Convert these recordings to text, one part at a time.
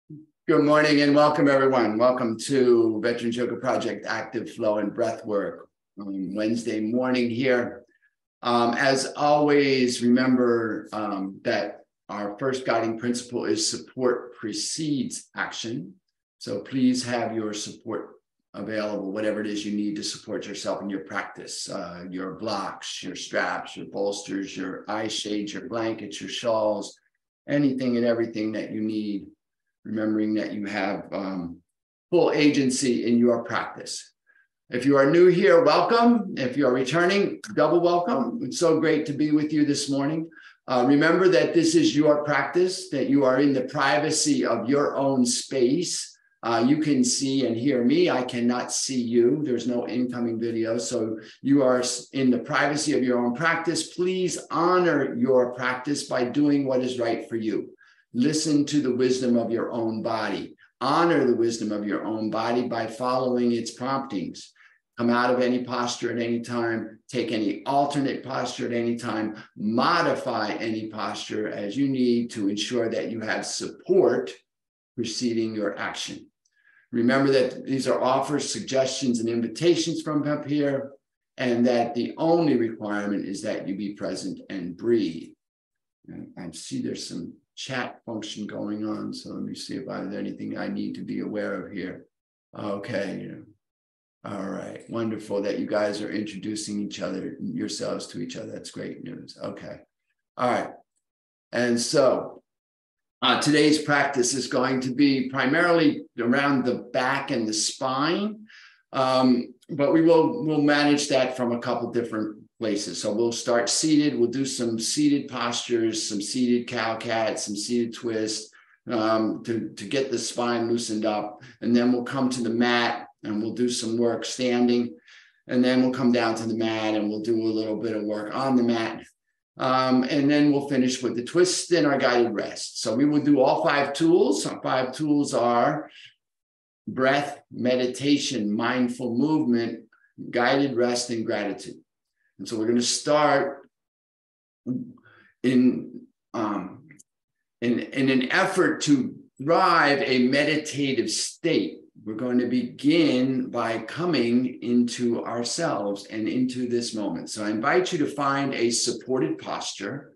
Good morning and welcome, everyone. Welcome to Veterans Yoga Project Active Flow and Breathwork on Wednesday morning here. As always, remember that our first guiding principle is support precedes action. So please have your support available, whatever it is you need to support yourself in your practice, your blocks, your straps, your bolsters, your eye shades, your blankets, your shawls, anything and everything that you need. Remembering that you have full agency in your practice. If you are new here, welcome. If you are returning, double welcome. It's so great to be with you this morning. Remember that this is your practice, that you are in the privacy of your own space. You can see and hear me. I cannot see you. There's no incoming video. So you are in the privacy of your own practice. Please honor your practice by doing what is right for you. Listen to the wisdom of your own body. Honor the wisdom of your own body by following its promptings. Come out of any posture at any time. Take any alternate posture at any time. Modify any posture as you need to ensure that you have support preceding your action. Remember that these are offers, suggestions, and invitations from up here, and that the only requirement is that you be present and breathe. And I see there's some chat function going on. So let me see if there's anything I need to be aware of here. Okay. All right. Wonderful that you guys are introducing yourselves to each other. That's great news. Okay. All right. And so today's practice is going to be primarily around the back and the spine. But we'll manage that from a couple different places. So we'll start seated. We'll do some seated postures, some seated cow-cat, some seated twist to get the spine loosened up. And then we'll come to the mat and we'll do some work standing. And then we'll come down to the mat and we'll do a little bit of work on the mat. And then we'll finish with the twist and our guided rest. So we will do all 5 tools. Our 5 tools are breath, meditation, mindful movement, guided rest, and gratitude. And so we're going to start in an effort to drive a meditative state. We're going to begin by coming into ourselves and into this moment. So I invite you to find a supported posture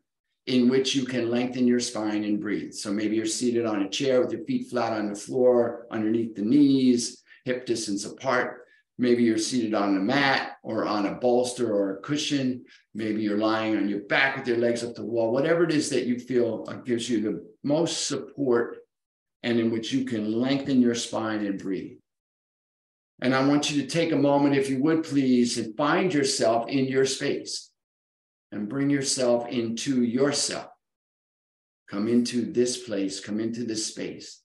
in which you can lengthen your spine and breathe. So maybe you're seated on a chair with your feet flat on the floor, underneath the knees, hip distance apart. Maybe you're seated on a mat or on a bolster or a cushion. Maybe you're lying on your back with your legs up to the wall. Whatever it is that you feel gives you the most support and in which you can lengthen your spine and breathe. And I want you to take a moment, if you would please, and find yourself in your space and bring yourself into yourself. Come into this place, come into this space.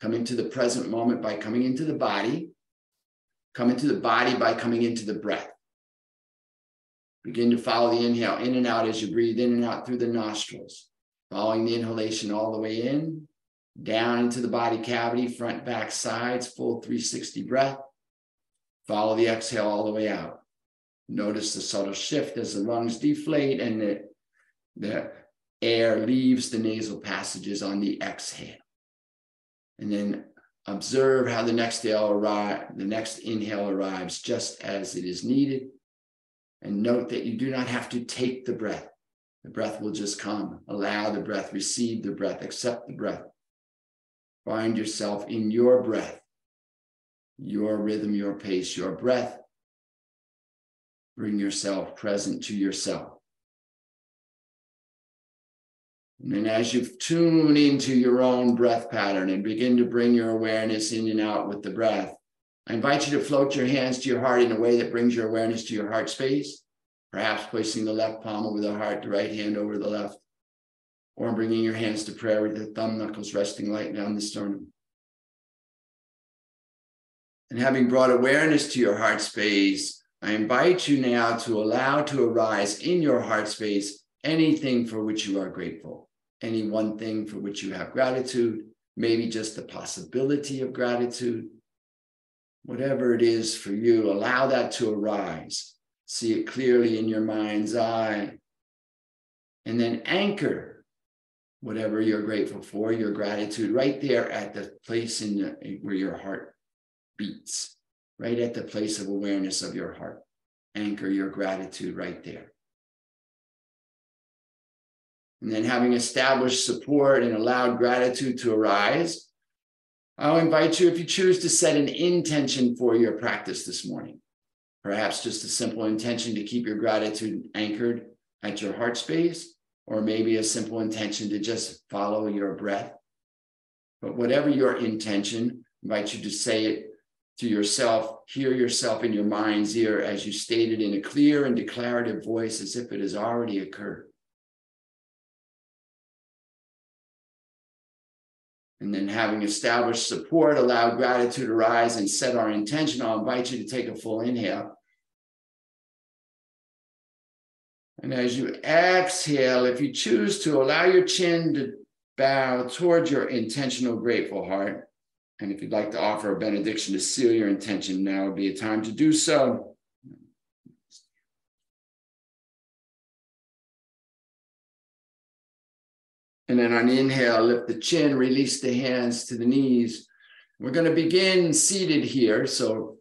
Come into the present moment by coming into the body. Come into the body by coming into the breath. Begin to follow the inhale in and out as you breathe in and out through the nostrils. Following the inhalation all the way in, down into the body cavity, front, back, sides, full 360 breath. Follow the exhale all the way out. Notice the subtle shift as the lungs deflate and the air leaves the nasal passages on the exhale. And then observe how the next inhale arrives just as it is needed. And note that you do not have to take the breath. The breath will just come. Allow the breath, receive the breath, accept the breath. Find yourself in your breath, your rhythm, your pace, your breath. Bring yourself present to yourself. And then as you tune into your own breath pattern and begin to bring your awareness in and out with the breath, I invite you to float your hands to your heart in a way that brings your awareness to your heart space, perhaps placing the left palm over the heart, the right hand over the left, or bringing your hands to prayer with the thumb knuckles resting lightly on the sternum. And having brought awareness to your heart space, I invite you now to allow to arise in your heart space anything for which you are grateful. Any one thing for which you have gratitude, maybe just the possibility of gratitude. Whatever it is for you, allow that to arise. See it clearly in your mind's eye. And then anchor whatever you're grateful for, your gratitude right there at the place where your heart beats, right at the place of awareness of your heart. Anchor your gratitude right there. And then having established support and allowed gratitude to arise, I'll invite you, if you choose, to set an intention for your practice this morning. Perhaps just a simple intention to keep your gratitude anchored at your heart space, or maybe a simple intention to just follow your breath. But whatever your intention, I invite you to say it to yourself, hear yourself in your mind's ear as you state it in a clear and declarative voice as if it has already occurred. And then having established support, allow gratitude to rise and set our intention, I'll invite you to take a full inhale. And as you exhale, if you choose to, allow your chin to bow towards your intentional grateful heart. And if you'd like to offer a benediction to seal your intention, now would be a time to do so. And then on the inhale, lift the chin, release the hands to the knees. We're going to begin seated here. So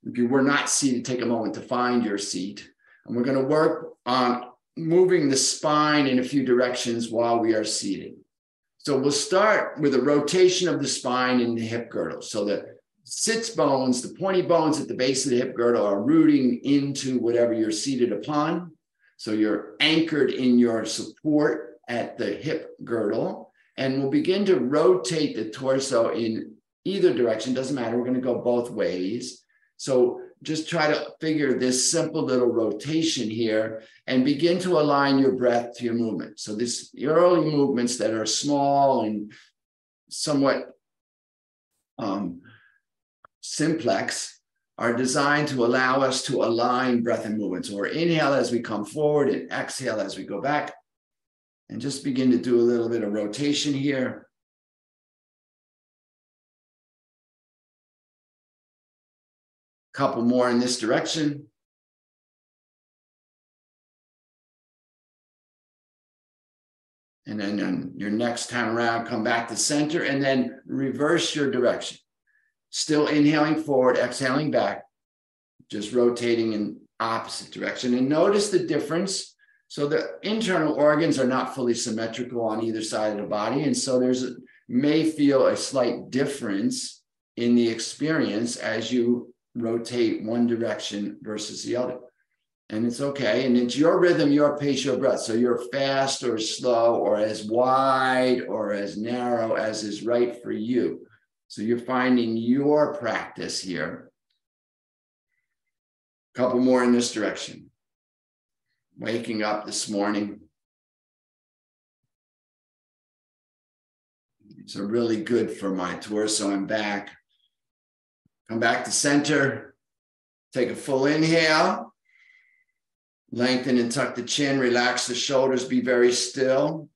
if you were not seated, take a moment to find your seat. And we're going to work on moving the spine in a few directions while we are seated. So we'll start with a rotation of the spine in the hip girdle. So the sits bones, the pointy bones at the base of the hip girdle are rooting into whatever you're seated upon. So you're anchored in your support at the hip girdle, and we'll begin to rotate the torso in either direction. Doesn't matter. We're going to go both ways. So just try to figure this simple little rotation here and begin to align your breath to your movement. So your early movements that are small and somewhat simplex are designed to allow us to align breath and movement. So we're inhale as we come forward and exhale as we go back. And just begin to do a little bit of rotation here. Couple more in this direction. And then on your next time around, come back to center and then reverse your direction. Still inhaling forward, exhaling back, just rotating in opposite direction. And notice the difference. So the internal organs are not fully symmetrical on either side of the body. And so may feel a slight difference in the experience as you rotate one direction versus the other. And it's okay. And it's your rhythm, your pace, your breath. So you're fast or slow or as wide or as narrow as is right for you. So you're finding your practice here. A couple more in this direction. Waking up this morning. So really good for my torso and back. Come back to center. Take a full inhale. Lengthen and tuck the chin. Relax the shoulders. Be very still.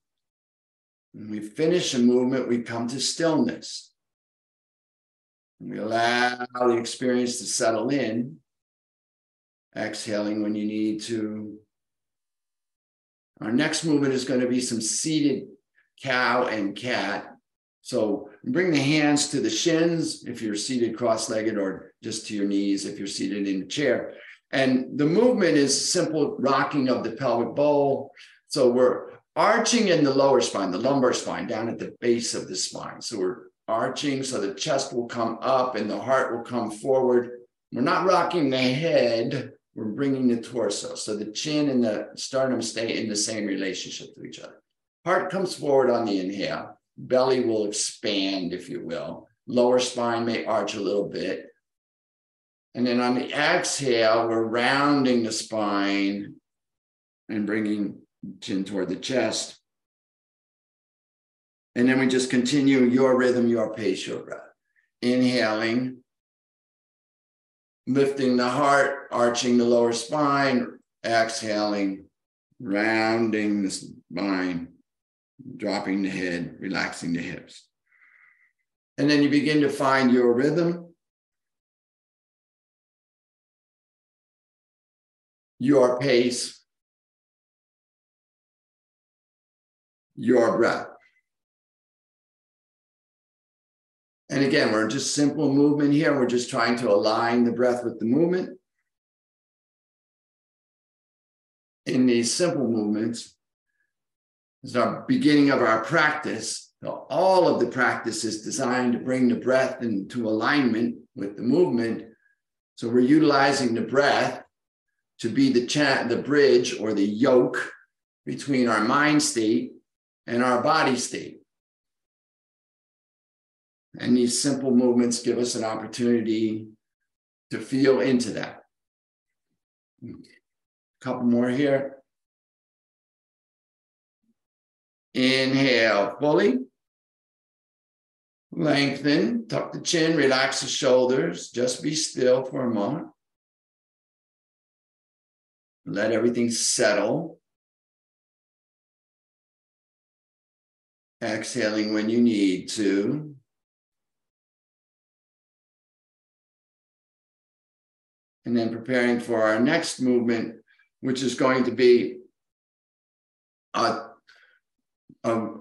When we finish a movement, we come to stillness. We allow the experience to settle in. Exhaling when you need to. Our next movement is going to be some seated cow and cat. So bring the hands to the shins if you're seated cross-legged, or just to your knees if you're seated in a chair. And the movement is simple rocking of the pelvic bowl. So we're arching in the lower spine, the lumbar spine, down at the base of the spine. So we're arching so the chest will come up and the heart will come forward. We're not rocking the head. We're bringing the torso. So the chin and the sternum stay in the same relationship to each other. Heart comes forward on the inhale. Belly will expand, if you will. Lower spine may arch a little bit. And then on the exhale, we're rounding the spine and bringing chin toward the chest. And then we just continue your rhythm, your pace, your breath. Inhaling. Lifting the heart, arching the lower spine, exhaling, rounding the spine, dropping the head, relaxing the hips. And then you begin to find your rhythm, your pace, your breath. And again, we're just simple movement here. We're just trying to align the breath with the movement. In these simple movements, is our beginning of our practice. So all of the practice is designed to bring the breath into alignment with the movement. So we're utilizing the breath to be the bridge or the yoke between our mind state and our body state. And these simple movements give us an opportunity to feel into that. A couple more here. Inhale fully. Lengthen, tuck the chin, relax the shoulders. Just be still for a moment. Let everything settle. Exhaling when you need to. And then preparing for our next movement, which is going to be a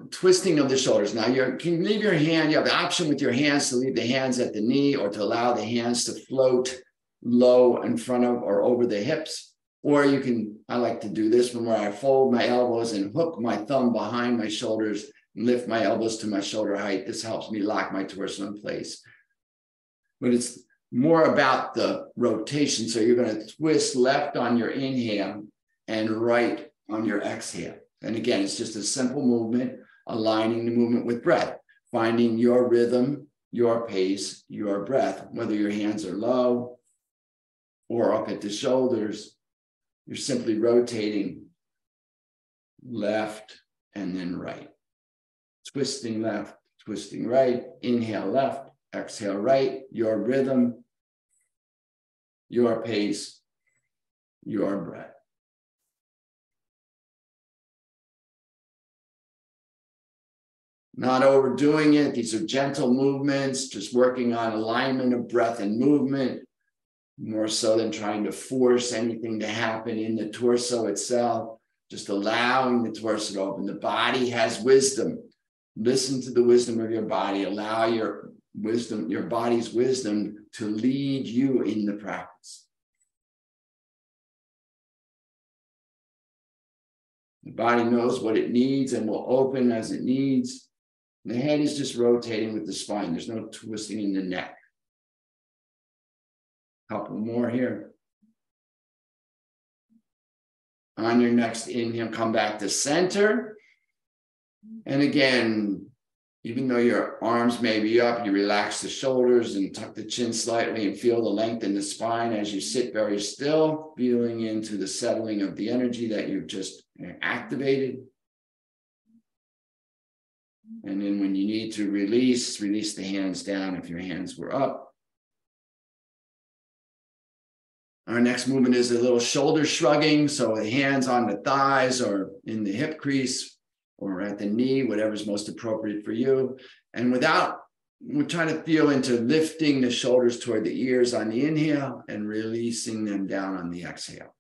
twisting of the shoulders. Now you can leave your hand, you have the option with your hands to leave the hands at the knee or to allow the hands to float low in front of or over the hips. Or you can, I like to do this one where I fold my elbows and hook my thumb behind my shoulders and lift my elbows to my shoulder height. This helps me lock my torso in place. But it's more about the rotation. So you're going to twist left on your inhale and right on your exhale. And again, it's just a simple movement, aligning the movement with breath, finding your rhythm, your pace, your breath, whether your hands are low or up at the shoulders, you're simply rotating left and then right. Twisting left, twisting right, inhale left, exhale right, your rhythm, your pace, your breath. Not overdoing it. These are gentle movements, just working on alignment of breath and movement, more so than trying to force anything to happen in the torso itself, just allowing the torso to open. The body has wisdom. Listen to the wisdom of your body. Allow your wisdom, your body's wisdom to lead you in the practice. The body knows what it needs and will open as it needs. The head is just rotating with the spine. There's no twisting in the neck. Couple more here. On your next inhale, come back to center. And again, even though your arms may be up, you relax the shoulders and tuck the chin slightly and feel the length in the spine as you sit very still, feeling into the settling of the energy that you've just activated. And then when you need to release the hands down if your hands were up. Our next movement is a little shoulder shrugging. So the hands on the thighs or in the hip crease or at the knee, whatever's most appropriate for you. And we're trying to feel into lifting the shoulders toward the ears on the inhale and releasing them down on the exhale.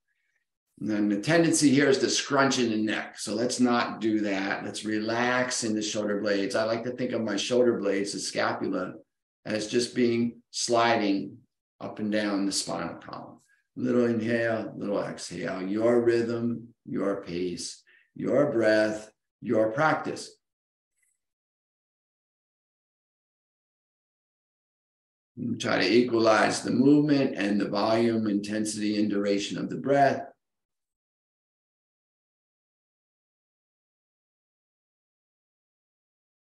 And then the tendency here is to scrunch in the neck. So let's not do that. Let's relax in the shoulder blades. I like to think of my shoulder blades, the scapula, as just being sliding up and down the spinal column. Little inhale, little exhale, your rhythm, your pace, your breath, your practice. And try to equalize the movement and the volume, intensity, and duration of the breath.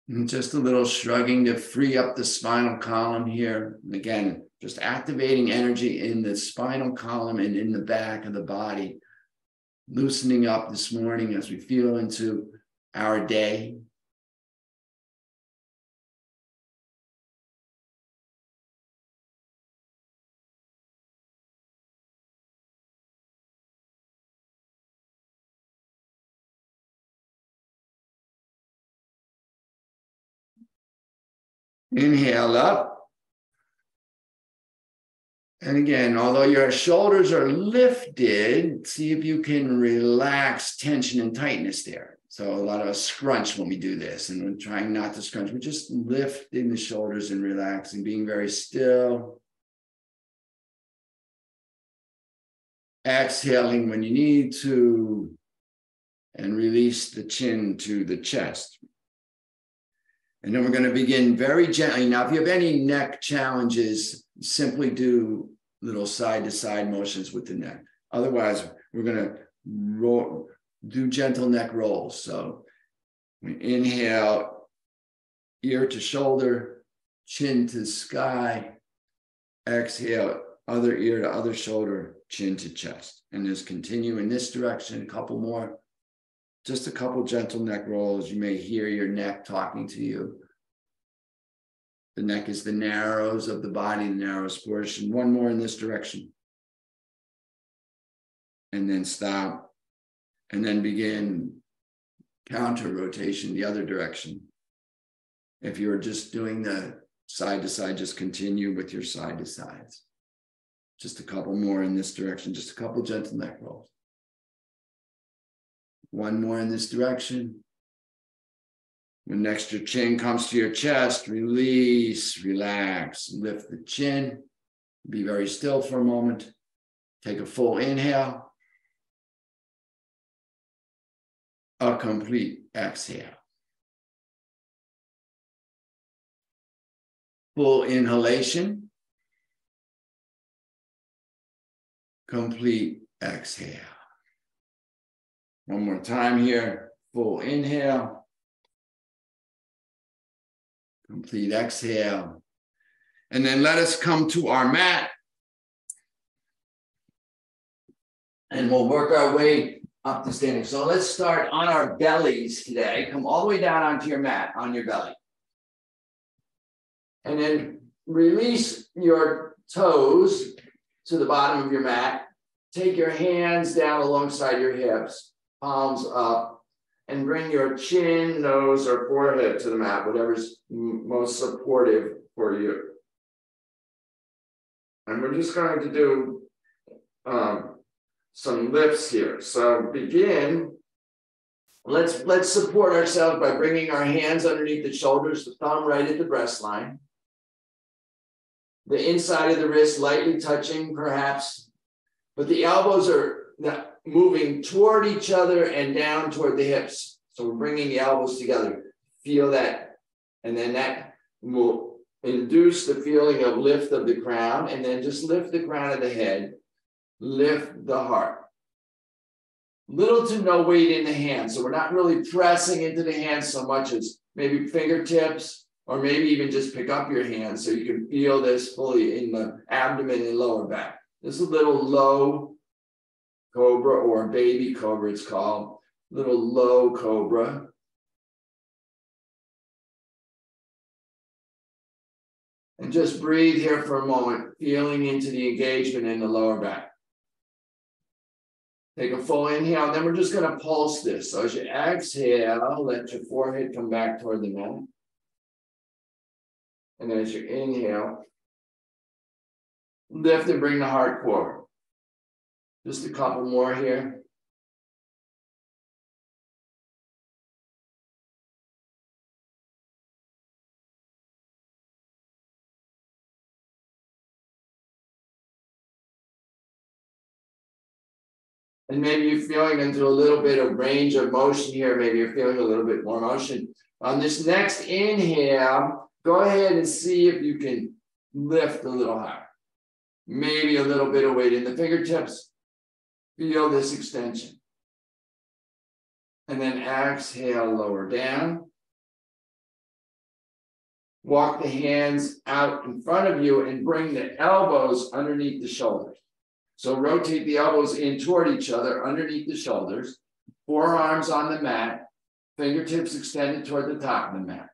And just a little shrugging to free up the spinal column here. And again, just activating energy in the spinal column and in the back of the body. Loosening up this morning as we feel into our day. Inhale up. And again, although your shoulders are lifted, see if you can relax tension and tightness there. So a lot of us scrunch when we do this, and we're trying not to scrunch. We're just lifting the shoulders and relaxing, being very still. Exhaling when you need to, and release the chin to the chest. And then we're going to begin very gently. Now, if you have any neck challenges, simply do little side-to-side motions with the neck. Otherwise, we're going to do gentle neck rolls. So we inhale, ear to shoulder, chin to sky. Exhale, other ear to other shoulder, chin to chest. And just continue in this direction, a couple more. Just a couple gentle neck rolls. You may hear your neck talking to you. The neck is the narrows of the body, the narrowest portion. One more in this direction. And then stop. And then begin counter rotation the other direction. If you're just doing the side to side, just continue with your side to sides. Just a couple more in this direction, just a couple gentle neck rolls. One more in this direction. When next your chin comes to your chest, release, relax, lift the chin. Be very still for a moment. Take a full inhale. A complete exhale. Full inhalation. Complete exhale. One more time here. Full inhale. Complete exhale. And then let us come to our mat. And we'll work our way up to standing. So let's start on our bellies today. Come all the way down onto your mat, on your belly. And then release your toes to the bottom of your mat. Take your hands down alongside your hips, palms up, and bring your chin, nose, or forehead to the mat, whatever's most supportive for you. And we're just going to do some lifts here. So begin. Let's support ourselves by bringing our hands underneath the shoulders, the thumb right at the breast line. The inside of the wrist lightly touching, perhaps, but the elbows are moving toward each other and down toward the hips. So we're bringing the elbows together. Feel that. And then that will induce the feeling of lift of the crown, and then just lift the crown of the head, lift the heart. Little to no weight in the hands. So we're not really pressing into the hands so much as maybe fingertips, or maybe even just pick up your hands so you can feel this fully in the abdomen and lower back. This is a little low cobra, or baby cobra it's called, little low cobra. And just breathe here for a moment, feeling into the engagement in the lower back. Take a full inhale, and then we're just going to pulse this. So as you exhale, let your forehead come back toward the mat. And as you inhale, lift and bring the heart forward. Just a couple more here. And maybe you're feeling into a little bit of range of motion here. Maybe you're feeling a little bit more motion. On this next inhale, go ahead and see if you can lift a little higher. Maybe a little bit of weight in the fingertips. Feel this extension. And then exhale, lower down. Walk the hands out in front of you and bring the elbows underneath the shoulders. So rotate the elbows in toward each other underneath the shoulders. Forearms on the mat. Fingertips extended toward the top of the mat.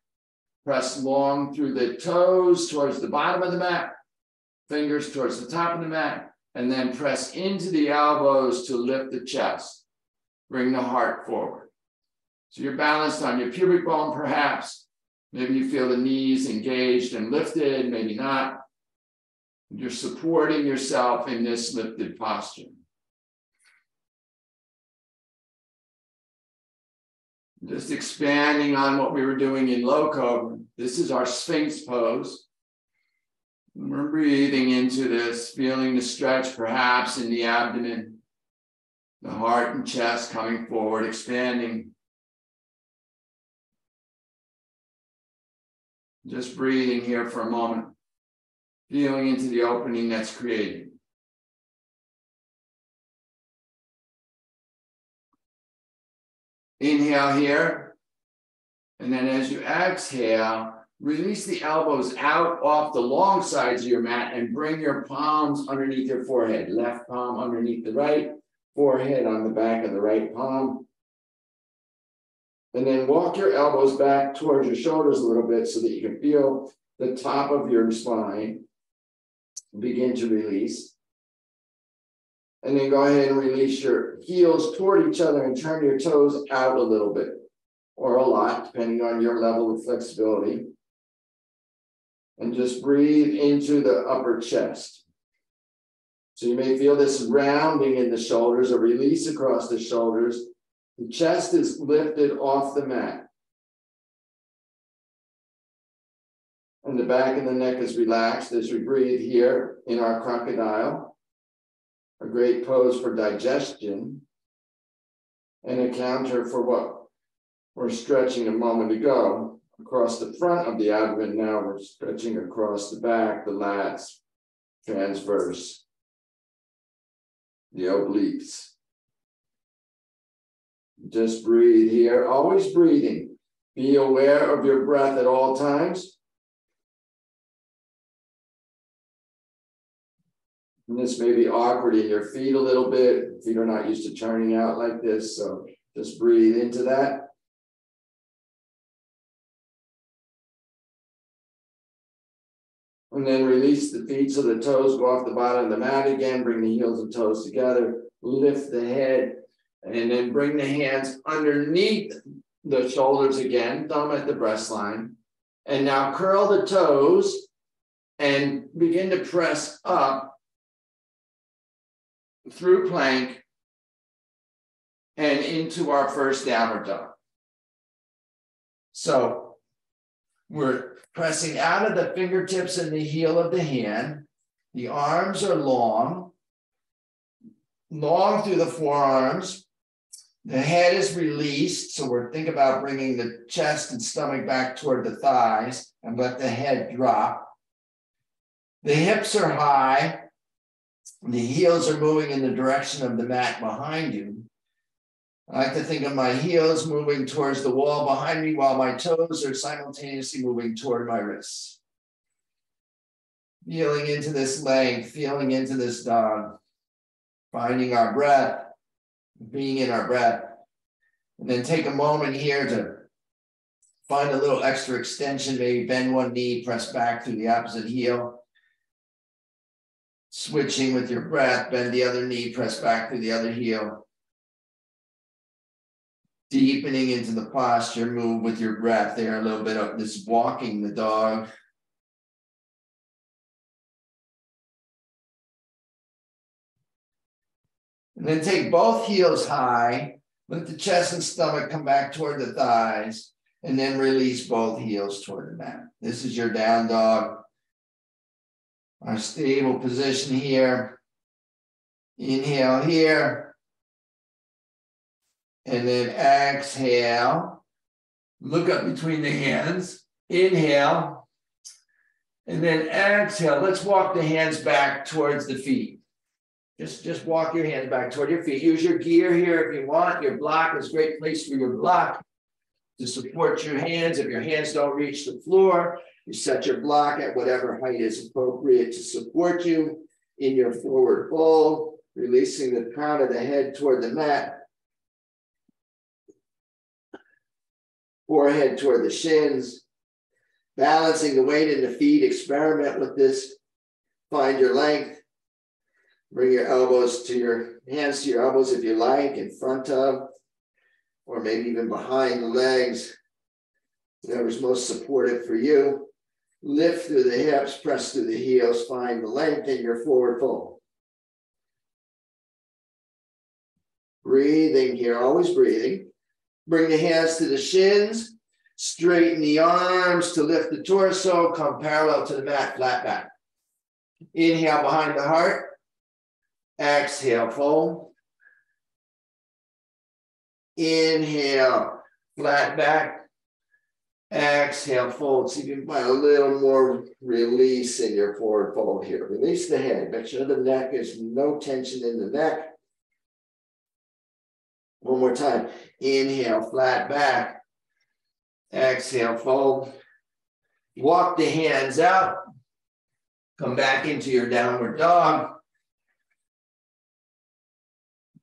Press long through the toes towards the bottom of the mat. Fingers towards the top of the mat. And then press into the elbows to lift the chest. Bring the heart forward. So you're balanced on your pubic bone, perhaps. Maybe you feel the knees engaged and lifted, maybe not. You're supporting yourself in this lifted posture. Just expanding on what we were doing in low cobra. This is our Sphinx pose. We're breathing into this, feeling the stretch perhaps in the abdomen, the heart and chest coming forward, expanding. Just breathing here for a moment, feeling into the opening that's created. Inhale here, and then as you exhale, release the elbows out off the long sides of your mat and bring your palms underneath your forehead. Left palm underneath the right, forehead on the back of the right palm. And then walk your elbows back towards your shoulders a little bit so that you can feel the top of your spine begin to release. And then go ahead and release your heels toward each other and turn your toes out a little bit or a lot, depending on your level of flexibility. And just breathe into the upper chest. So you may feel this rounding in the shoulders, a release across the shoulders. The chest is lifted off the mat. And the back of the neck is relaxed as we breathe here in our crocodile. A great pose for digestion and a counter for what we're stretching a moment ago across the front of the abdomen. Now we're stretching across the back, the lats, transverse, the obliques. Just breathe here, always breathing. Be aware of your breath at all times. And this may be awkward in your feet a little bit. Feet are not used to turning out like this, so just breathe into that. And then release the feet so the toes go off the bottom of the mat again. Bring the heels and toes together. Lift the head. And then bring the hands underneath the shoulders again. Thumb at the breast line. And now curl the toes and begin to press up through plank and into our first downward dog. So we're pressing out of the fingertips and the heel of the hand. The arms are long through the forearms. The head is released. So we're thinking about bringing the chest and stomach back toward the thighs and let the head drop. The hips are high. The heels are moving in the direction of the mat behind you. I like to think of my heels moving towards the wall behind me while my toes are simultaneously moving toward my wrists. Feeling into this length, feeling into this dog, finding our breath, being in our breath. And then take a moment here to find a little extra extension, maybe bend one knee, press back through the opposite heel. Switching with your breath, bend the other knee, press back through the other heel. Deepening into the posture, move with your breath there, a little bit of this walking the dog. And then take both heels high, let the chest and stomach come back toward the thighs, and then release both heels toward the mat. This is your down dog. Our stable position here. Inhale here. And then exhale. Look up between the hands. Inhale. And then exhale. Let's walk the hands back towards the feet. Just walk your hands back toward your feet. Use your gear here if you want. Your block is a great place for your block to support your hands. If your hands don't reach the floor, you set your block at whatever height is appropriate to support you in your forward fold, releasing the crown of the head toward the mat. Forehead toward the shins. Balancing the weight in the feet. Experiment with this. Find your length. Bring your elbows to your hands to your elbows if you like, in front of, or maybe even behind the legs. Whatever's most supportive for you. Lift through the hips, press through the heels, find the length in your forward fold. Breathing here, always breathing. Bring the hands to the shins. Straighten the arms to lift the torso. Come parallel to the mat, flat back. Inhale behind the heart. Exhale, fold. Inhale, flat back. Exhale, fold. See if you can find a little more release in your forward fold here. Release the head. Make sure the neck is no tension in the neck. One more time. Inhale, flat back. Exhale, fold. Walk the hands out. Come back into your downward dog.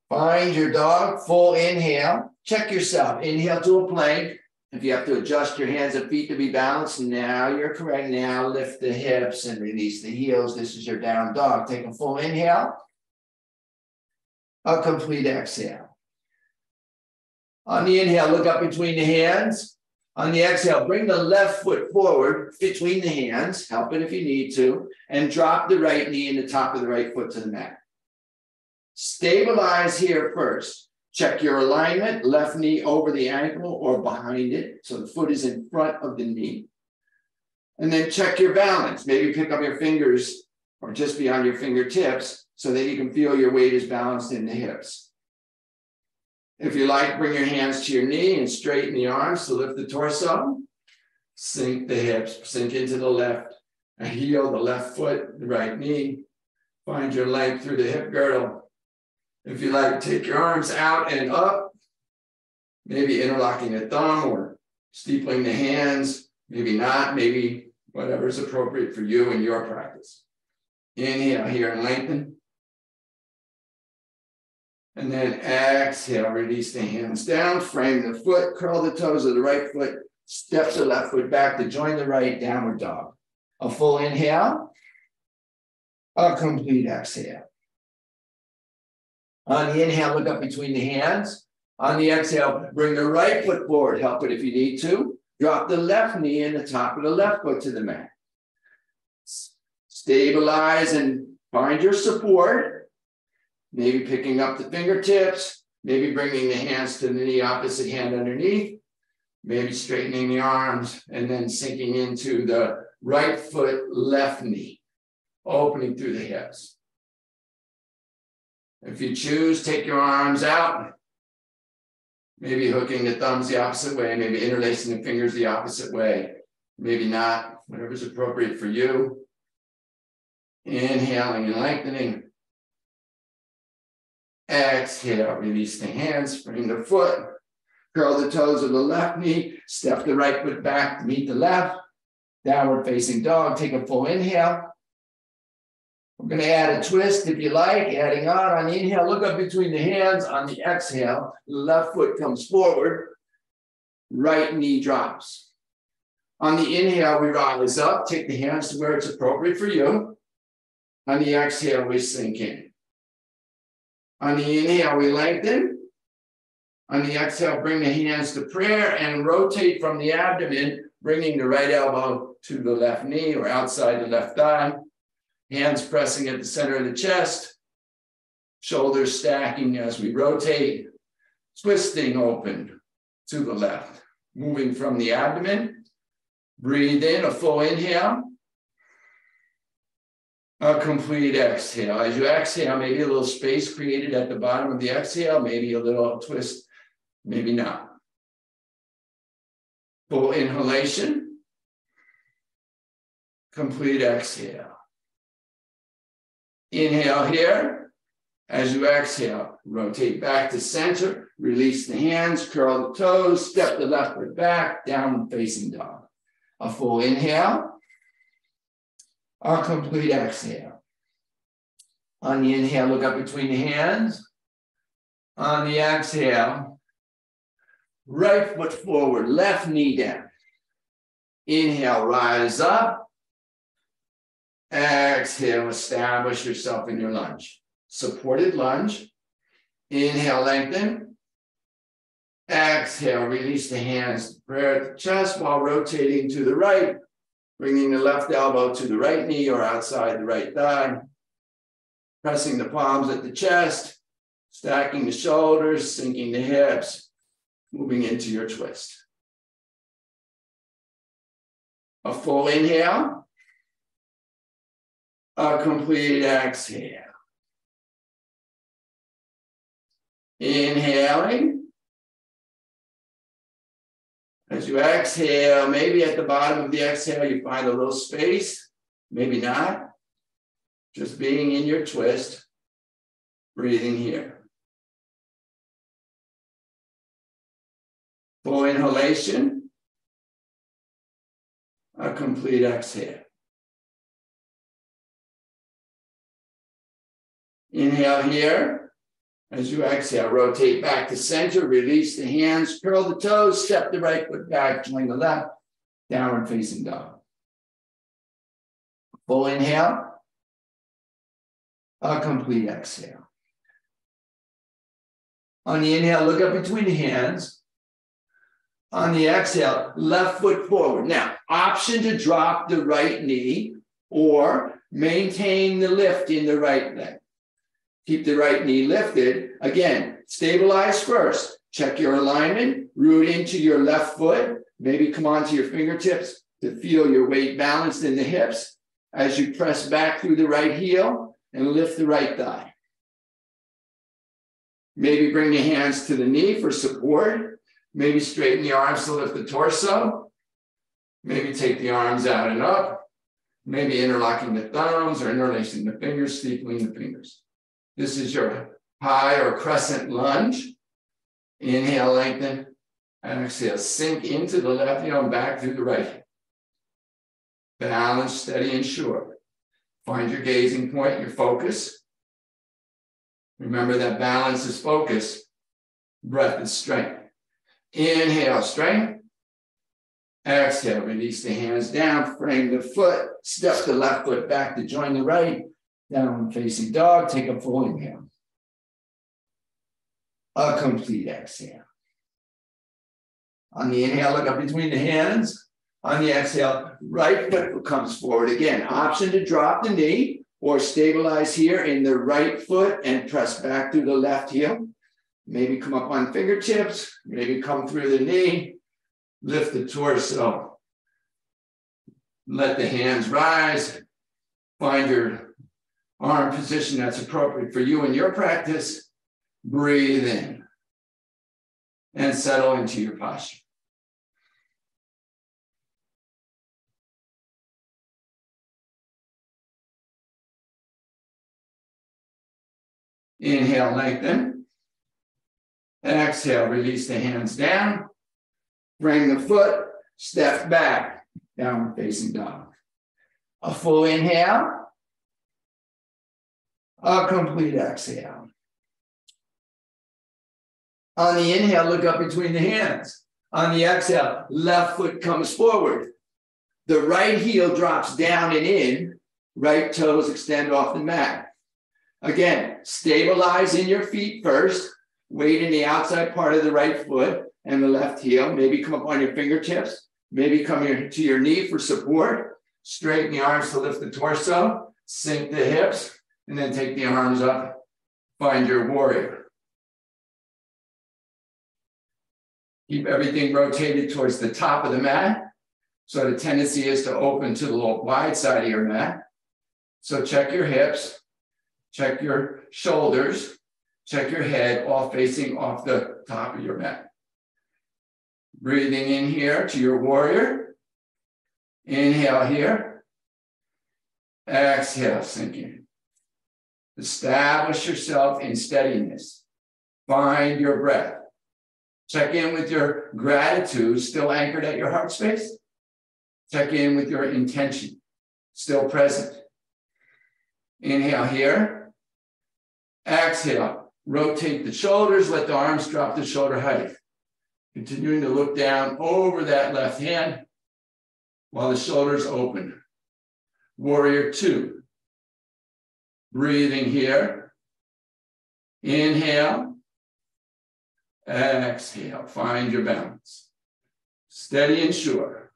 Find your dog. Full inhale. Check yourself. Inhale to a plank. If you have to adjust your hands and feet to be balanced, now you're correct. Now lift the hips and release the heels. This is your down dog. Take a full inhale. A complete exhale. On the inhale, look up between the hands. On the exhale, bring the left foot forward between the hands. Help it if you need to. And drop the right knee and the top of the right foot to the mat. Stabilize here first. Check your alignment, left knee over the ankle or behind it. So the foot is in front of the knee. And then check your balance. Maybe pick up your fingers or just beyond your fingertips so that you can feel your weight is balanced in the hips. If you like, bring your hands to your knee and straighten the arms to lift the torso. Sink the hips, sink into the left heel, the left foot, the right knee. Find your length through the hip girdle. If you like, take your arms out and up, maybe interlocking a thumb or steepling the hands, maybe not, maybe whatever is appropriate for you and your practice. Inhale here and lengthen. And then exhale, release the hands down, frame the foot, curl the toes of the right foot, step the left foot back to join the right, downward dog. A full inhale, a complete exhale. On the inhale, look up between the hands. On the exhale, bring the right foot forward. Help it if you need to. Drop the left knee and the top of the left foot to the mat. Stabilize and find your support. Maybe picking up the fingertips. Maybe bringing the hands to the knee, opposite hand underneath. Maybe straightening the arms and then sinking into the right foot, left knee. Opening through the hips. If you choose, take your arms out, maybe hooking the thumbs the opposite way, maybe interlacing the fingers the opposite way, maybe not, whatever's appropriate for you. Inhaling and lengthening. Exhale, release the hands, bring the foot, curl the toes of the left knee, step the right foot back to meet the left, downward facing dog, take a full inhale. We're going to add a twist if you like, adding on the inhale, look up between the hands. On the exhale, left foot comes forward, right knee drops. On the inhale, we rise up, take the hands to where it's appropriate for you. On the exhale, we sink in. On the inhale, we lengthen. On the exhale, bring the hands to prayer and rotate from the abdomen, bringing the right elbow to the left knee or outside the left thigh. Hands pressing at the center of the chest, shoulders stacking as we rotate, twisting open to the left, moving from the abdomen. Breathe in, a full inhale, a complete exhale. As you exhale, maybe a little space created at the bottom of the exhale, maybe a little twist, maybe not. Full inhalation, complete exhale. Inhale here. As you exhale, rotate back to center, release the hands, curl the toes, step the left foot back, downward facing dog. A full inhale, a complete exhale. On the inhale, look up between the hands. On the exhale, right foot forward, left knee down. Inhale, rise up. Exhale, establish yourself in your lunge. Supported lunge. Inhale, lengthen. Exhale, release the hands, prayer at the chest while rotating to the right, bringing the left elbow to the right knee or outside the right thigh. Pressing the palms at the chest, stacking the shoulders, sinking the hips. moving into your twist. A full inhale, a complete exhale. Inhaling. As you exhale, maybe at the bottom of the exhale, you find a little space, maybe not. Just being in your twist, breathing here. Full inhalation, a complete exhale. Inhale here. As you exhale, rotate back to center, release the hands, curl the toes, step the right foot back, join the left, downward facing dog. Full inhale, a complete exhale. On the inhale, look up between the hands. On the exhale, left foot forward. Now, option to drop the right knee or maintain the lift in the right leg. Keep the right knee lifted. Again, stabilize first. Check your alignment, root into your left foot. Maybe come onto your fingertips to feel your weight balanced in the hips as you press back through the right heel and lift the right thigh. Maybe bring your hands to the knee for support. Maybe straighten the arms to lift the torso. Maybe take the arms out and up. Maybe interlocking the thumbs or interlacing the fingers, steepling the fingers. This is your high or crescent lunge. Inhale, lengthen. Exhale, sink into the left heel and back through the right heel. Balance, steady, and sure. Find your gazing point, your focus. Remember that balance is focus. Breath is strength. Inhale, strength. Exhale, release the hands down, frame the foot, step the left foot back to join the right. Downward facing dog, take a full inhale. A complete exhale. On the inhale, look up between the hands. On the exhale, right foot comes forward again. Option to drop the knee or stabilize here in the right foot and press back through the left heel. Maybe come up on fingertips, maybe come through the knee, lift the torso. Let the hands rise. Find your arm position that's appropriate for you in your practice. Breathe in and settle into your posture. Inhale, lengthen. Exhale, release the hands down. Bring the foot, step back, downward facing dog. A full inhale. A complete exhale. On the inhale, look up between the hands. On the exhale, left foot comes forward. The right heel drops down and in. Right toes extend off the mat. Again, stabilize in your feet first. Weight in the outside part of the right foot and the left heel. Maybe come up on your fingertips. Maybe come to your knee for support. Straighten the arms to lift the torso. Sink the hips. And then take the arms up, find your warrior. Keep everything rotated towards the top of the mat. So the tendency is to open to the wide side of your mat. So check your hips, check your shoulders, check your head, all facing off the top of your mat. Breathing in here to your warrior. Inhale here. Exhale, sink in. Establish yourself in steadiness. Find your breath. Check in with your gratitude, still anchored at your heart space. Check in with your intention, still present. Inhale here. Exhale. Rotate the shoulders, let the arms drop to shoulder height. Continuing to look down over that left hand while the shoulders open. Warrior two. Breathing here. Inhale. Exhale. Find your balance. Steady and sure.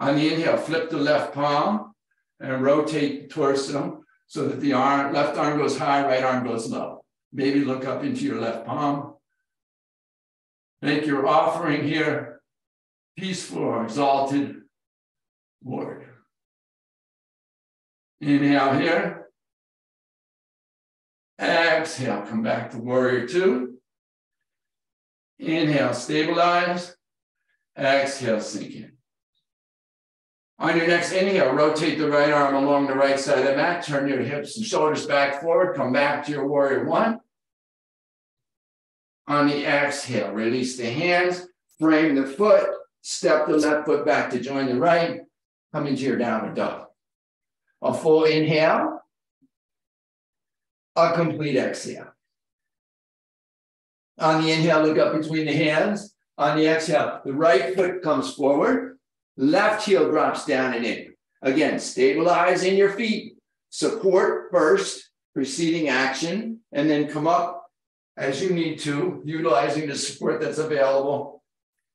On the inhale, flip the left palm and rotate the torso so that the left arm goes high, right arm goes low. Maybe look up into your left palm. Make your offering here peaceful or exalted warrior. Inhale here. Exhale, come back to warrior two. Inhale, stabilize. Exhale, sink in. On your next inhale, rotate the right arm along the right side of the mat. Turn your hips and shoulders back forward. Come back to your warrior one. On the exhale, release the hands. Frame the foot. Step the left foot back to join the right. Come into your downward dog. A full inhale. A complete exhale. On the inhale, look up between the hands. On the exhale, the right foot comes forward. Left heel drops down and in. Again, stabilize in your feet. Support first, preceding action, and then come up as you need to, utilizing the support that's available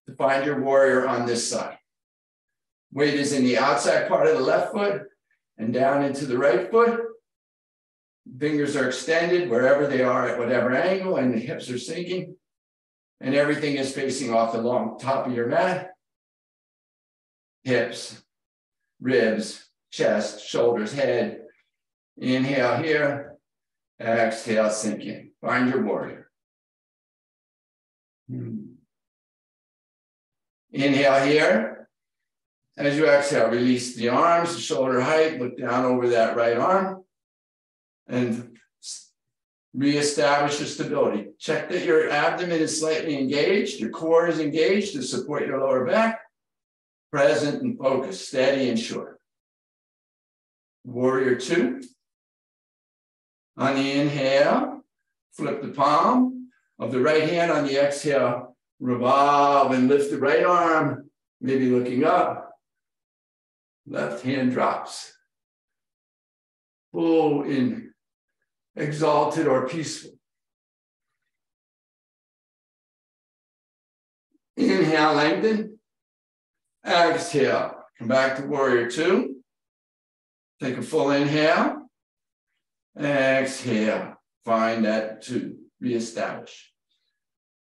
to find your warrior on this side. Weight is in the outside part of the left foot and down into the right foot. Fingers are extended wherever they are at whatever angle, and the hips are sinking. And everything is facing off the long top of your mat. Hips, ribs, chest, shoulders, head. Inhale here. Exhale, sink in. Find your warrior. Inhale here. As you exhale, release the arms, shoulder height. Look down over that right arm. And reestablish your stability. Check that your abdomen is slightly engaged. Your core is engaged to support your lower back. Present and focused, steady and sure. Warrior two. On the inhale, flip the palm of the right hand. On the exhale, revolve and lift the right arm, maybe looking up. Left hand drops. Full in. Exalted or peaceful. Inhale, lengthen. Exhale, come back to warrior two. Take a full inhale. Exhale, find that two, reestablish.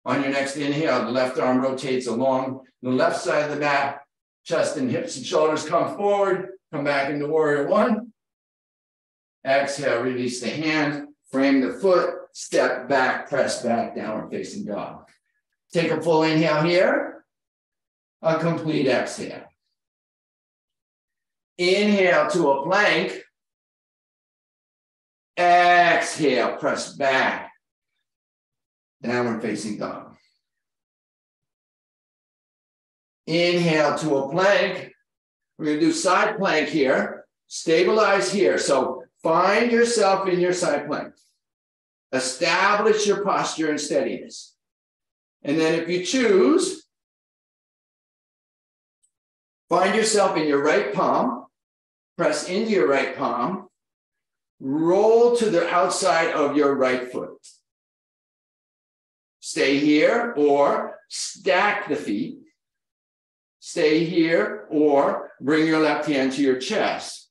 On your next inhale, the left arm rotates along the left side of the mat. Chest and hips and shoulders come forward. Come back into warrior one. Exhale, release the hand, frame the foot, step back, press back, downward facing dog. Take a full inhale here, a complete exhale. Inhale to a plank. Exhale, press back, downward facing dog. Inhale to a plank. We're going to do side plank here. Stabilize here. So find yourself in your side plank. Establish your posture and steadiness. And then if you choose, find yourself in your right palm. Press into your right palm. Roll to the outside of your right foot. Stay here or stack the feet. Stay here or bring your left hand to your chest.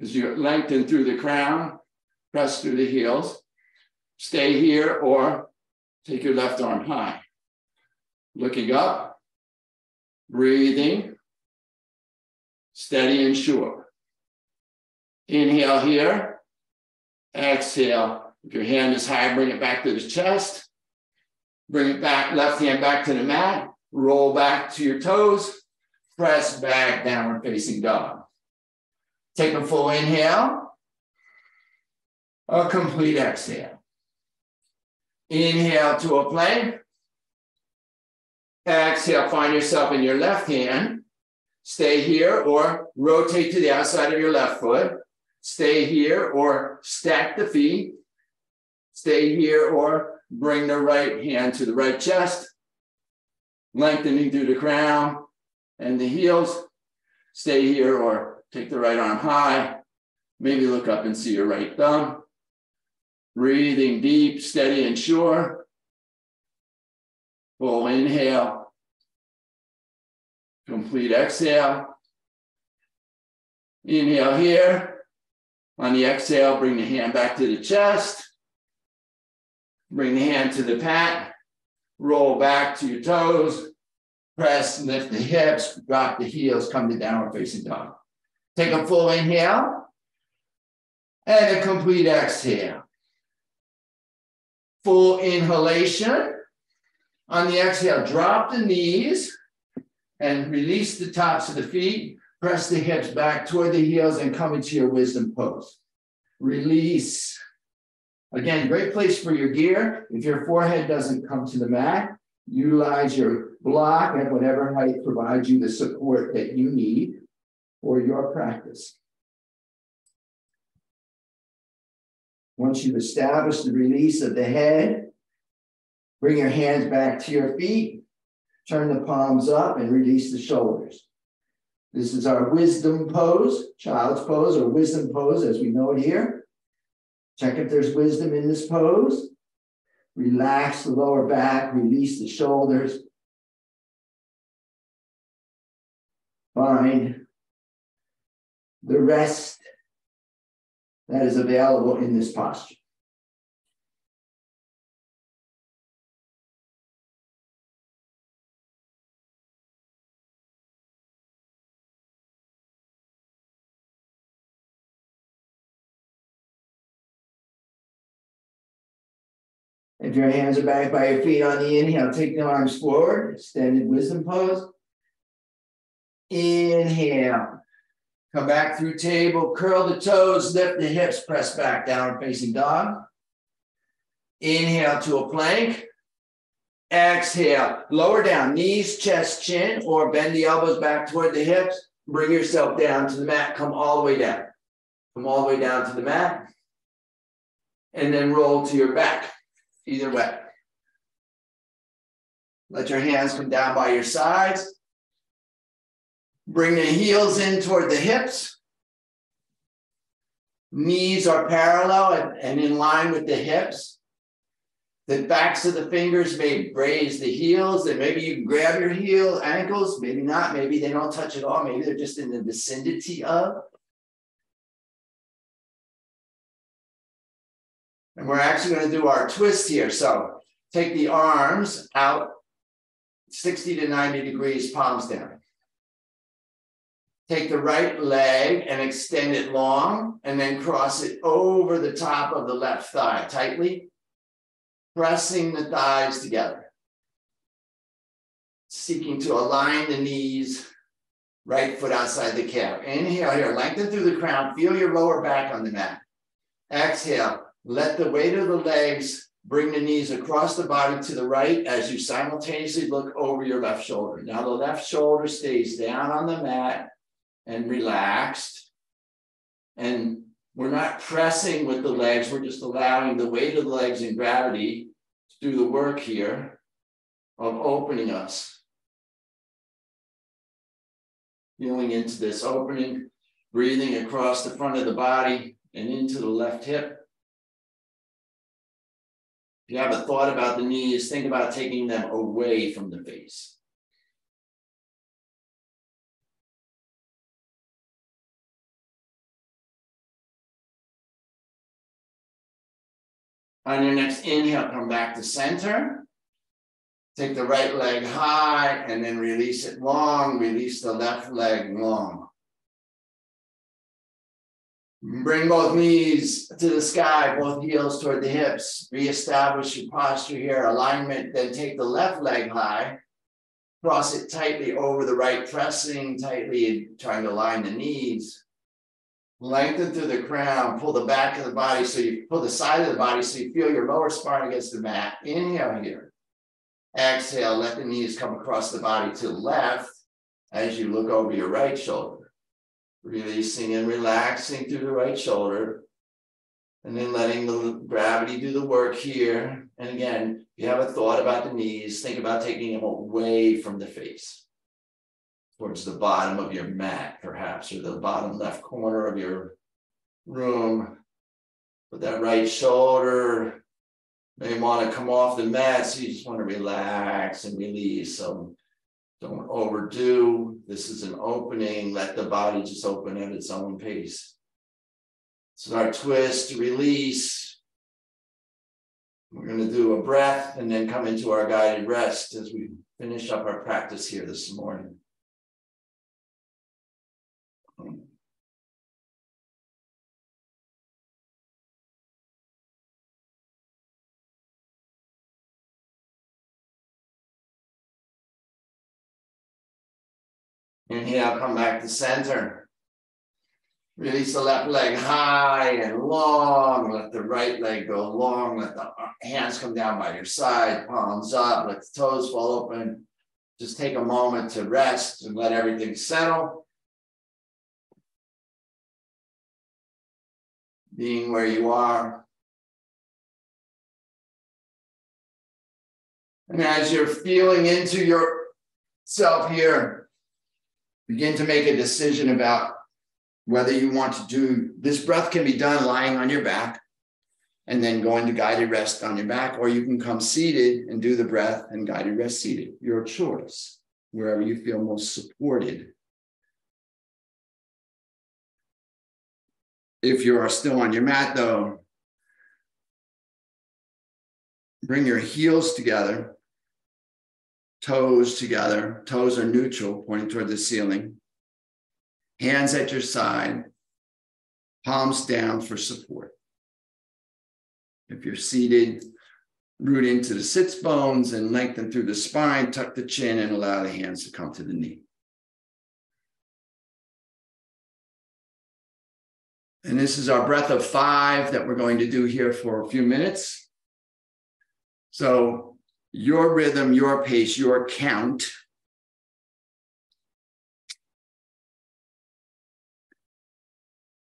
As you lengthen through the crown, press through the heels. Stay here or take your left arm high. Looking up, breathing, steady and sure. Inhale here, exhale. If your hand is high, bring it back to the chest. Bring it back, left hand back to the mat. Roll back to your toes. Press back, downward facing dog. Take a full inhale. A complete exhale. Inhale to a plank. Exhale, find yourself in your left hand. Stay here or rotate to the outside of your left foot. Stay here or stack the feet. Stay here or bring the right hand to the right chest. Lengthening through the crown and the heels. Stay here or take the right arm high. Maybe look up and see your right thumb. Breathing deep, steady and sure. Full inhale. Complete exhale. Inhale here. On the exhale, bring the hand back to the chest. Bring the hand to the pat. roll back to your toes, press, lift the hips, drop the heels, come to downward facing dog. Take a full inhale and a complete exhale. Full inhalation. On the exhale, drop the knees and release the tops of the feet. Press the hips back toward the heels and come into your wisdom pose. Release. Again, great place for your gear. If your forehead doesn't come to the mat, utilize your block at whatever height provides you the support that you need for your practice. Once you've established the release of the head, bring your hands back to your feet, turn the palms up and release the shoulders. This is our wisdom pose, child's pose or wisdom pose as we know it here. Check if there's wisdom in this pose. Relax the lower back, release the shoulders. Find the rest that is available in this posture. If your hands are back by your feet on the inhale, take the arms forward, extended wisdom pose. Inhale. Come back through table, curl the toes, lift the hips, press back, downward facing dog. Inhale to a plank. Exhale, lower down, knees, chest, chin, or bend the elbows back toward the hips. Bring yourself down to the mat, come all the way down. Come all the way down to the mat. And then roll to your back, either way. Let your hands come down by your sides. Bring the heels in toward the hips. Knees are parallel and in line with the hips. The backs of the fingers may raise the heels, and maybe you can grab your ankles, maybe not, maybe they don't touch at all, maybe they're just in the vicinity of. And we're actually going to do our twist here. So take the arms out 60 to 90 degrees, palms down. Take the right leg and extend it long, and then cross it over the top of the left thigh tightly, pressing the thighs together. Seeking to align the knees, right foot outside the calf. Inhale here, lengthen through the crown, feel your lower back on the mat. Exhale, let the weight of the legs bring the knees across the body to the right as you simultaneously look over your left shoulder. Now the left shoulder stays down on the mat and relaxed. And we're not pressing with the legs, we're just allowing the weight of the legs and gravity to do the work here of opening us. Feeling into this opening, breathing across the front of the body and into the left hip. If you have a thought about the knees, think about taking them away from the face. On your next inhale, come back to center. Take the right leg high and then release it long. Release the left leg long. Bring both knees to the sky, both heels toward the hips. Reestablish your posture here, alignment. Then take the left leg high. Cross it tightly over the right, pressing tightly and trying to align the knees. Lengthen through the crown, pull the back of the body, so you pull the side of the body so you feel your lower spine against the mat. Inhale here. Exhale, let the knees come across the body to the left as you look over your right shoulder. Releasing and relaxing through the right shoulder. And then letting the gravity do the work here. And again, if you have a thought about the knees, think about taking them away from the face. Towards the bottom of your mat, perhaps, or the bottom left corner of your room. But that right shoulder may want to come off the mat, so you just want to relax and release. So don't overdo. This is an opening. Let the body just open at its own pace. So our twist, release. We're going to do a breath and then come into our guided rest as we finish up our practice here this morning. Inhale, come back to center. Release the left leg high and long. Let the right leg go long. Let the hands come down by your side, palms up. Let the toes fall open. Just take a moment to rest and let everything settle. Being where you are. And as you're feeling into yourself here, begin to make a decision about whether you want to do this. Breath can be done lying on your back and then go into guided rest on your back, or you can come seated and do the breath and guided rest seated. Your choice, wherever you feel most supported. If you are still on your mat, though, bring your heels together, toes together. Toes are neutral, pointing toward the ceiling. Hands at your side, palms down for support. If you're seated, root into the sits bones and lengthen through the spine, tuck the chin and allow the hands to come to the knee. And this is our breath of 5 that we're going to do here for a few minutes. So your rhythm, your pace, your count.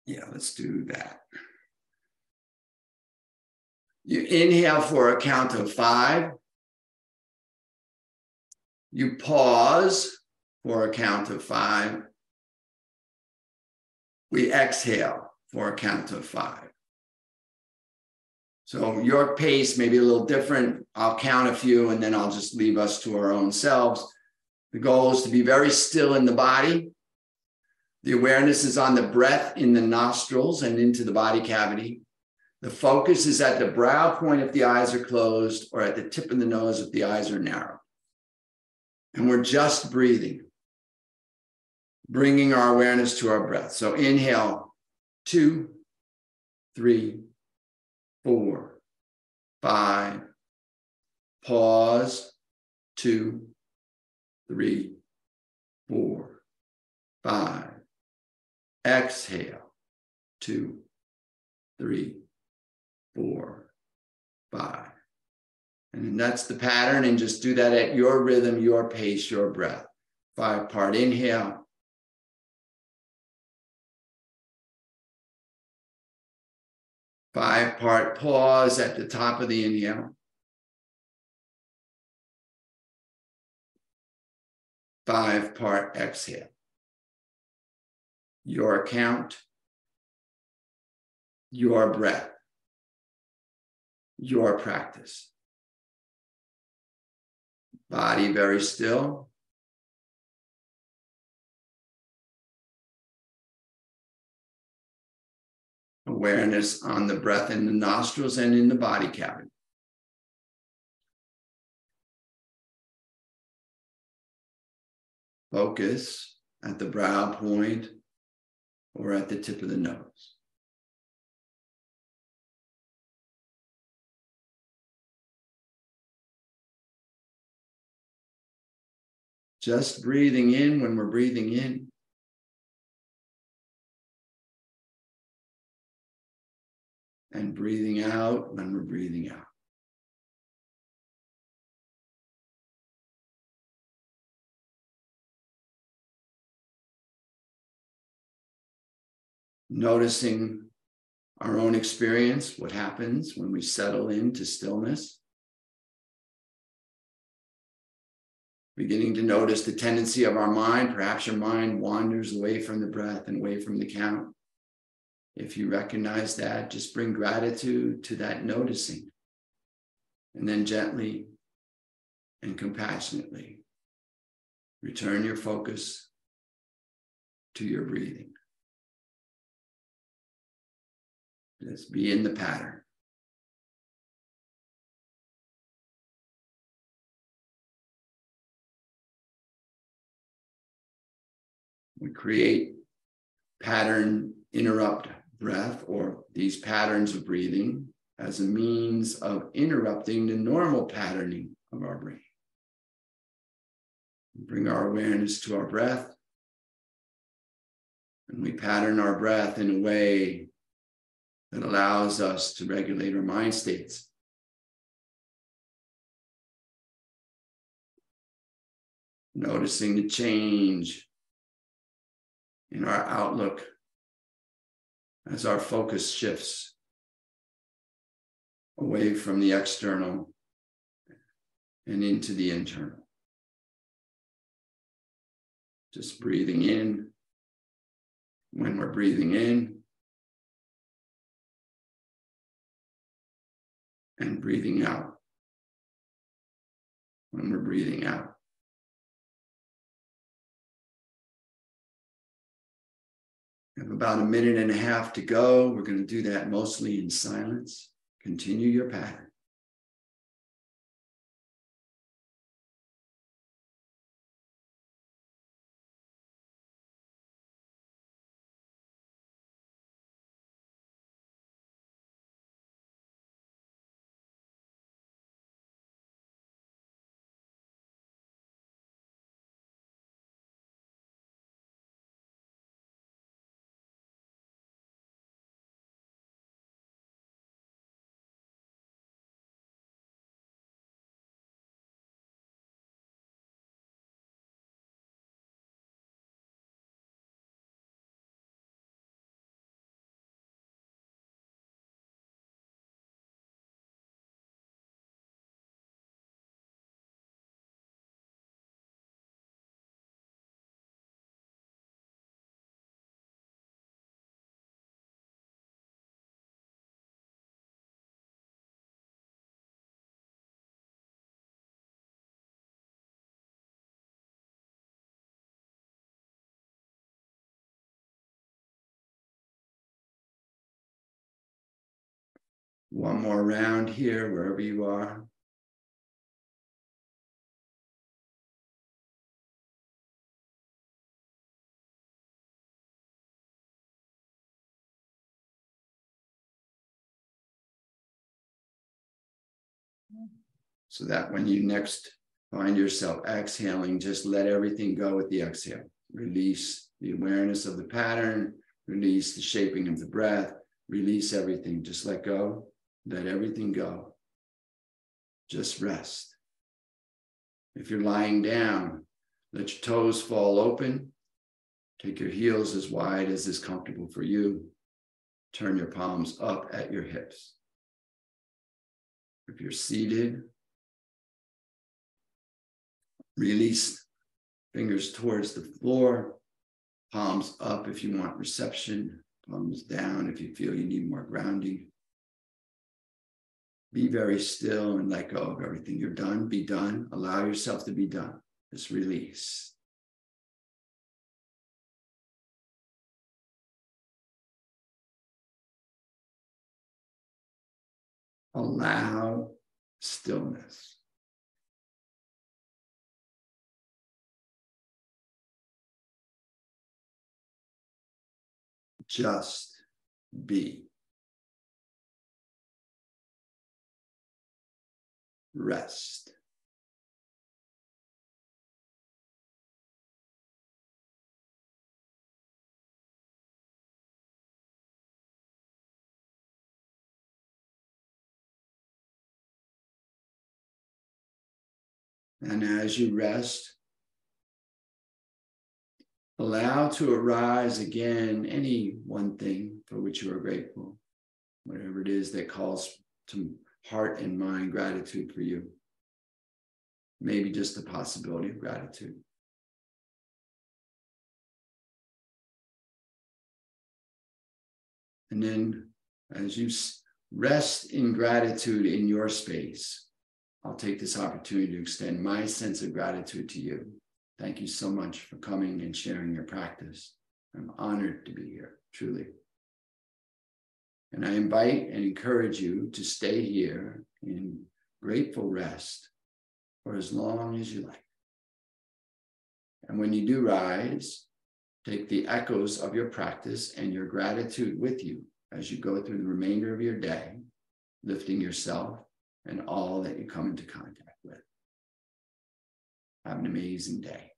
Yeah, let's do that. You inhale for a count of 5. You pause for a count of 5. We exhale for a count of 5. So your pace may be a little different. I'll count a few and then I'll just leave us to our own selves. The goal is to be very still in the body. The awareness is on the breath in the nostrils and into the body cavity. The focus is at the brow point if the eyes are closed, or at the tip of the nose if the eyes are narrow. And we're just breathing, bringing our awareness to our breath. So inhale, 2, 3, 4, 5. Pause, 2, 3, 4, 5. Exhale, 2, 3, 4, 5. And that's the pattern. And just do that at your rhythm, your pace, your breath. 5-part inhale. Five-part pause at the top of the inhale. 5-part exhale. Your count, your breath, your practice. Body very still. Awareness on the breath in the nostrils and in the body cavity. Focus at the brow point or at the tip of the nose. Just breathing in when we're breathing in. And breathing out when we're breathing out. Noticing our own experience, what happens when we settle into stillness. Beginning to notice the tendency of our mind. Perhaps your mind wanders away from the breath and away from the count. If you recognize that, just bring gratitude to that noticing. And then gently and compassionately return your focus to your breathing. Just be in the pattern. We create pattern interrupt breath, or these patterns of breathing, as a means of interrupting the normal patterning of our brain. We bring our awareness to our breath, and we pattern our breath in a way that allows us to regulate our mind states. Noticing the change in our outlook as our focus shifts away from the external and into the internal. Just breathing in when we're breathing in, and breathing out when we're breathing out. We have about 1.5 minutes to go. We're going to do that mostly in silence. Continue your pattern. One more round here, wherever you are. So that when you next find yourself exhaling, just let everything go with the exhale. Release the awareness of the pattern, release the shaping of the breath, release everything. Just let go, let everything go. Just rest. If you're lying down, let your toes fall open. Take your heels as wide as is comfortable for you. Turn your palms up at your hips. If you're seated, release fingers towards the floor, palms up if you want reception, palms down if you feel you need more grounding. Be very still and let go of everything. You're done, be done. Allow yourself to be done. Just release. Allow stillness. Just be. Rest. And as you rest, allow to arise again any one thing for which you are grateful, whatever it is that calls to heart and mind gratitude for you. Maybe just the possibility of gratitude. And then as you rest in gratitude in your space, I'll take this opportunity to extend my sense of gratitude to you. Thank you so much for coming and sharing your practice. I'm honored to be here, truly. And I invite and encourage you to stay here in grateful rest for as long as you like. And when you do rise, Take the echoes of your practice and your gratitude with you as you go through the remainder of your day, lifting yourself and all that you come into contact with. Have an amazing day.